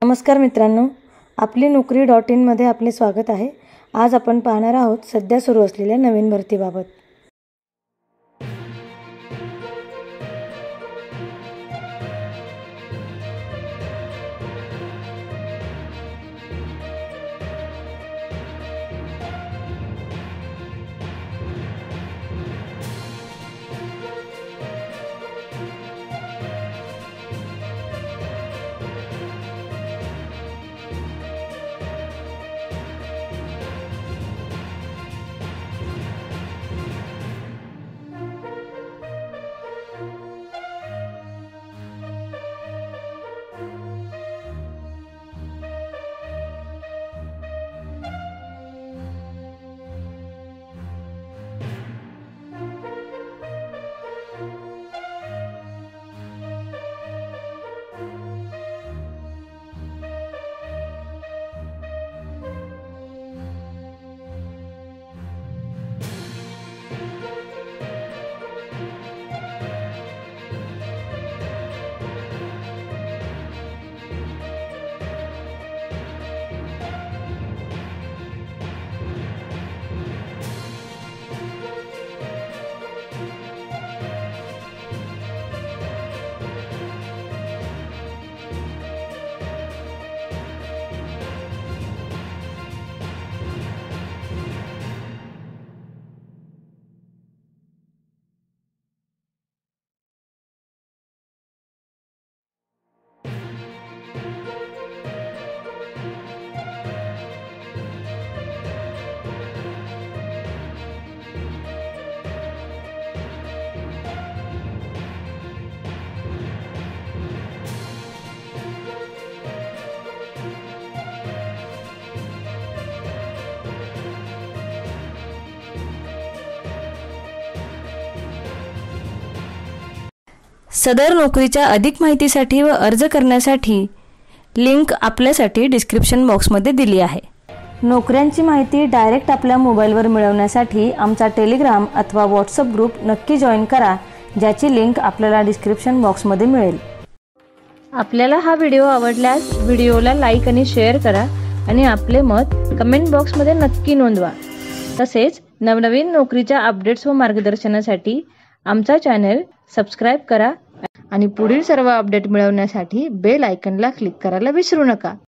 नमस्कार मित्रांनो, आपली नोकरी.in मध्ये आपले स्वागत आहे। आज आपण पाहणार आहोत सध्या सुरू असलेल्या नवीन भरतीबाबत। सदर नोकरीच्या अधिक माहितीसाठी व अर्ज करण्यासाठी लिंक आपल्यासाठी डिस्क्रिप्शन बॉक्समध्ये दिली आहे। नोकऱ्यांची माहिती डायरेक्ट आपल्या मोबाईलवर मिळवण्यासाठी आमचा टेलिग्राम अथवा व्हॉट्सअप ग्रुप नक्की जॉइन करा, ज्याची लिंक आपल्याला डिस्क्रिप्शन बॉक्समध्ये मिळेल। आपल्याला हा व्हिडिओ आवडल्यास व्हिडिओला लाईक आणि शेअर करा आणि आपले मत कमेंट बॉक्समध्ये नक्की नोंदवा। तसेच नवनवीन नोकरीच्या अपडेट्स व मार्गदर्शनासाठी आमचा चॅनल सबस्क्राइब करा आणि पुढील सर्व अपडेट मिळवण्यासाठी बेल आयकॉनला क्लिक करायला विसरू नका।